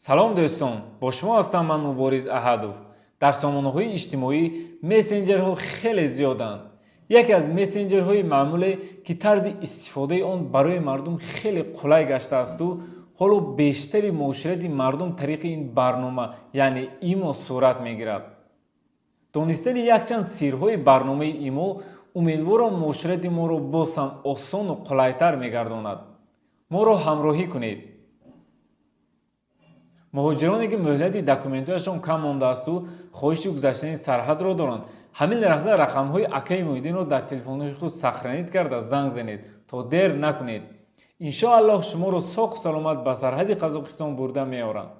سلام دوستان، با شما هستم من مبارز احدوف. در سامانه‌های اجتماعی مسنجرها خیلی زیادند. یکی از مسنجرهای معمولی که طرز استفاده آن برای مردم خیلی قلای گشته است و حالا بیشتری معاشرت مردم طریق این برنامه یعنی ایمو صورت میگیرد. دانستن یکچند سرهای برنامه ایمو امیدوارم معاشرت ما را باز هم آسان و قلایتر میگرداند. ما را همراهی کنید. مهاجرانی که مهلت دکومنت‌هایشان کم مانده است و خواهش گذشتن سرحد را دارند، همین لحظه رقم‌های اکای محیدین را در تلفن‌های خود سخرانید کرده زنگ زنید تا دیر نکنید. ان شاء الله شما را ساق و سلامت به سرحد قزاقستان برده می‌آورند.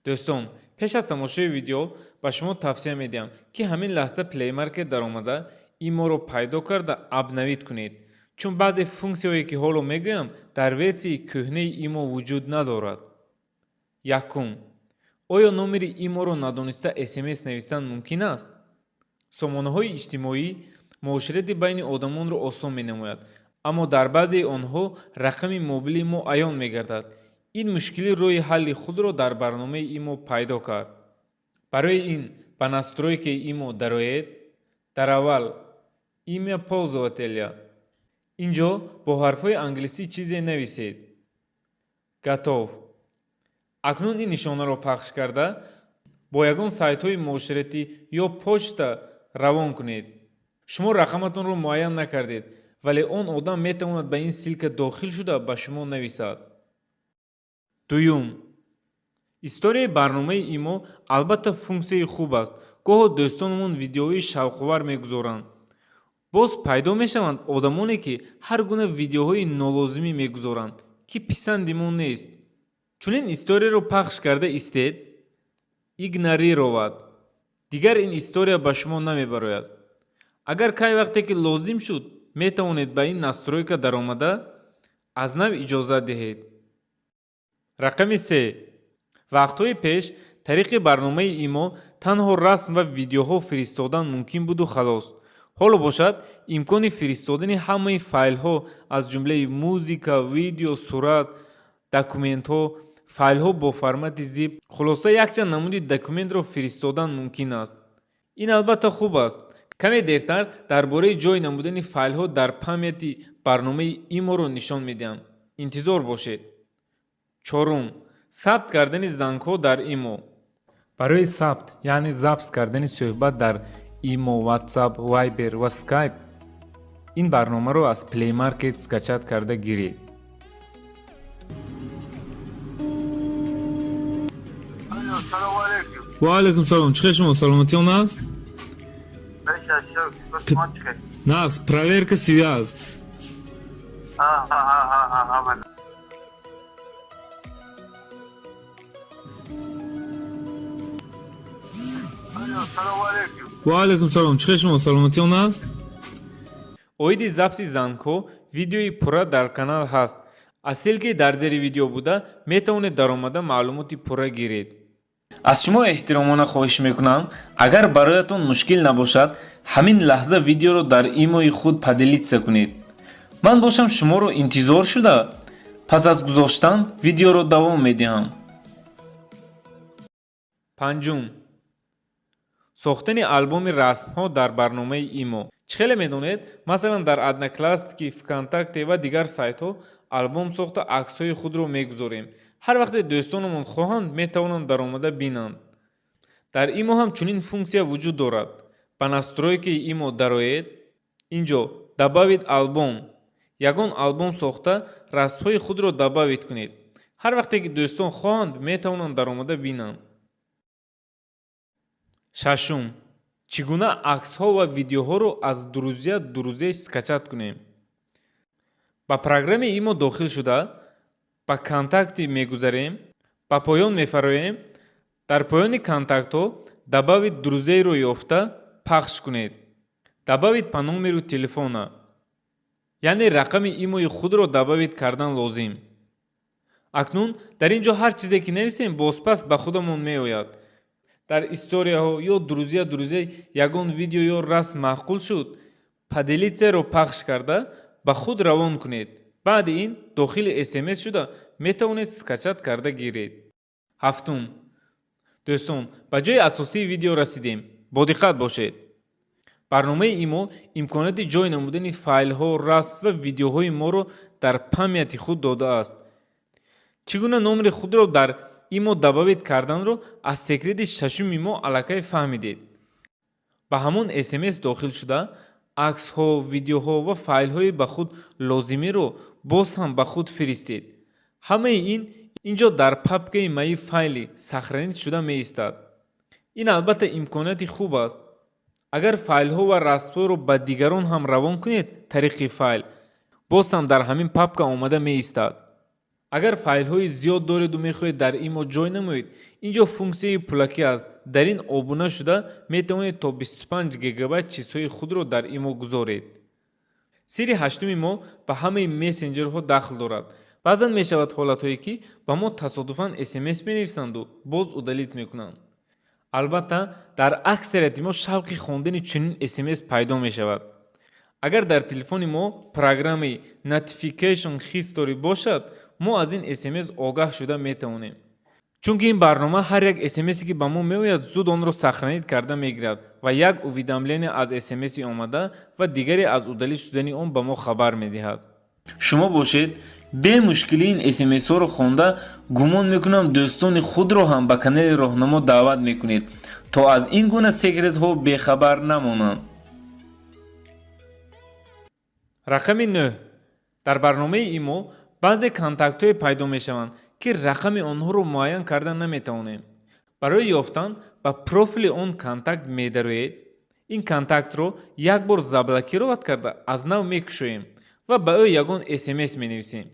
دوستان، پیش از تماشای ویدیو به شما توصیه می‌دهم که همین لحظه پلی مارکت در آمده ایمورو پیدا کرده ابنویت کنید، چون بعضی فونکسی‌هایی که حالا میگویم در ورسی کهنه ایمو وجود ندارد. یکم، آیا نمبر ایمو را ندانسته اسمس نوشتن ممکن است؟ سامانه‌های اجتماعی معاشرت بین آدمان را آسان می‌نماید، اما در بعضی آنها رقم موبیل ما عیان می‌گردد. این مشکلی روی حل خود را در برنامه ایمو پیدا کرد. برای این به ناسترویک ایمو دروید، در اول ایمیا پوزواتلیا. اینجا با حرف‌های انگلیسی چیزی نویسید. گاتوف. اکنون این نشانه را پخش کرده با یگان سایت های معاشرتی یا پشت روان کنید. شما رقمتون را معین نکردید، ولی اون آدم میتواند به این سیلک داخل شده به شما نویسد. دوم، استوری برنامه ایمو البته فونکسی خوب است. گاه دوستانمون ویدیوهای شوق‌آور میگذارند. باز پیدا میشوند آدمانی که هر گونه ویدیوهای نالازمی میگذارند که پسندمون نیست. چون این استوری رو پخش کرده استید، ایگنوریرovat. دیگر این استوری به شما نمیبراید. اگر کای وقتی که لازم شد میتوانید به این ناسترویکا در آمده از نو اجازه دهید. رقم 3. وقتهای پیش طریق برنامه ایمو تنها رسم و ویدیوها فرستادن ممکن بود و خلاص. حالا باشد امکان فرستادن همه فایل ها از جمله موزیکا، ویدیو، صورت، دکومنت ها، فایل ها با فرمت زیپ، خلاصه یکچند نمود دکومنت را فرستادن ممکن است. این البته خوب است. کمی دیرتر درباره جای نمودن فایل ها در پامیتی برنامه ایمو را نشان میدم. انتظار باشید. 4. ثبت کردن زنگ‌ها در ایمو. برای ثبت یعنی ضبط کردن صحبت در ایمو، واتساپ، وایبر و اسکایپ این برنامه را از پلی مارکت اسکچات کرده گیرید. و علیکم سلام. چه شما سلامتی اون است؟ نه، проверка связь. و علیکم سلام. چه شما سلامتی اون است؟ اویدی زبسی زنگ‌ها ویدیوی پورا در کانال هست. اصل که در زیر ویدیو بوده میتونید در آمده معلوماتی پورا گیرید. از شما احترامانه خواهش میکنم اگر برایتون مشکل نباشد همین لحظه ویدیو رو در ایموی خود پدیلیت کنید. من باشم شما رو انتظار شده. پس از گذاشتن ویدیو رو دوام میدهم. 5. ساختن آلبوم رسم ها در برنامه ایمو. خیلی میدونید مثلا در ОДНОКЛАССНИКИ، ВКОНТАКТЕ و دیگر سایت ها آلبوم ساخته عکس های خود رو میگذاریم. هر وقت دوستانمون خواهند میتوانند در آمده بینند. در ایمو هم چنین فونکسیا وجود دارد. به ناسترویک ایمو دروید، اینجا добавить آلبوم. یگان آلبوم ساخته رسم های خود رو добавить کنید. هر وقتی که دوستان خواهند میتوانند در آمده بینند. 6. چگونه عکس ها و ویدیوها رو از دروزه اسکچات کنیم. با پروگرام ایمو داخل شده با کانتакти میگذاریم، با پایان میفرماییم. در پایان کانتакт ها добавить друзей رو یافته پخش کنید. добавить по номеру телефона. یعنی رقم ایموی خود رو добавить کردن لازم. اکنون در اینجا هر چیزی که نویسیم بازپس به خودمون میآید. در استوریا ها یا друзья یگان ویدیو یا رسم معقول شد پدیلیت رو پخش کرده به خود روان کنید. بعد این داخل اسمس شده метавонед скачат карда гиред. ҳафтум. дӯстон, ба ҷои асосии видео расидем. Бо диққат бошед. барномаи имо имконоти ҷой намудани файлҳо, расм ва видеоҳои моро дар памяти худ додааст. чӣ гуна номери худро дар имо дабавид карданро аз секрети шашуми мо аллакай фаҳмидед. ба ҳамон смс дохил шуда, аксҳо, видеоҳо ва файлҳои ба худ лозимиро боз ҳам ба худ фиристед. ҳамаи ин инҷо дар папкаи маи файли сахранид шуда меистад. ин албатта имконияти хуб аст. агар файлҳо ва расмҳоро ба дигарон ҳам равон кунед тариқи файл, боз ҳам дар ҳамин папка омада меистад. агар файлҳои зиёд дореду мехоҳед дар имо ҷой намоед, инҷо функсияи пулакӣ аст. дар ин обуна шуда метавонед то 25 гигабайт чизҳои худро дар имо гузоред. сирри ҳаштуми мо ба ҳамаи месенҷерҳо дахл дорад. баъзан мешавад ҳолатҳое ки ба мо тасодуфан смс менависанду боз удалит мекунанд. албатта дар аксарияти мо шавқи хондани чунин смс пайдо мешавад. агар дар телефони мо программаи notification хистори бошад, мо аз ин смс огаҳ шуда метавонем. чунки ин барнома ҳар як смсе ки ба мо меояд зуд онро сахранид карда мегирад ва як уведомление аз смси омада ва дигаре аз удалит шудани он ба мо хабар медиҳад. шумо бошед бе мушкилӣ ин смсҳоро хонда, гумон мекунам дӯстони худро ҳам ба канали роҳнамо даъват мекунед, то аз ин гуна секретҳо бехабар намонанд. рақами 9. дар барномаи имо баъзе контактҳое пайдо мешаванд ки рақами онҳоро муайян карда наметавонем. барои ёфтан ба профили он контакт медароед. ин контактро як бор заблокироват карда аз нав мекушоем ва ба ӯ ягон смс менависем.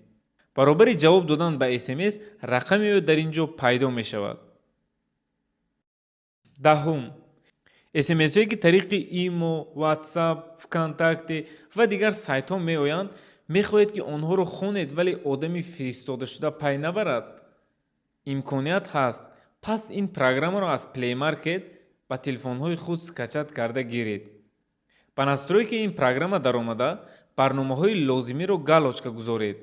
баробари ҷавоб додан ба смс, рақами ӯ дар ин ҷо пайдо мешавад. 10. смсҳое ки тариқи имо, ватсап, вконтакте ва дигар сайтҳо меоянд, мехоҳед ки онҳоро хонед вале одами фиристодашуда пай набарад. имконият ҳаст. пас ин программаро аз плей маркет ба телефонҳои худ скачат карда гиред. ба настройки ин программа даромада, барномаҳои лозимиро галочка гузоред.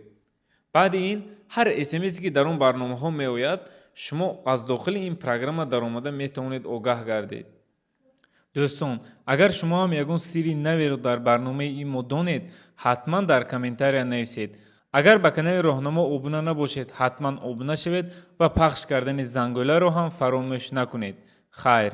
баъди ин ҳар смсе ки дар он барномаҳо меояд, шумо аз дохили ин программа даромада метавонед огаҳ гардед. дӯстон, агар шумо ҳам ягон сирри наверо дар барномаи имо донед, ҳатман дар комментария нависед. агар ба канали роҳнамо обуна набошед, ҳатман обуна шавед ва пахш кардани занголадро ҳам фаромӯш накунед. хайр.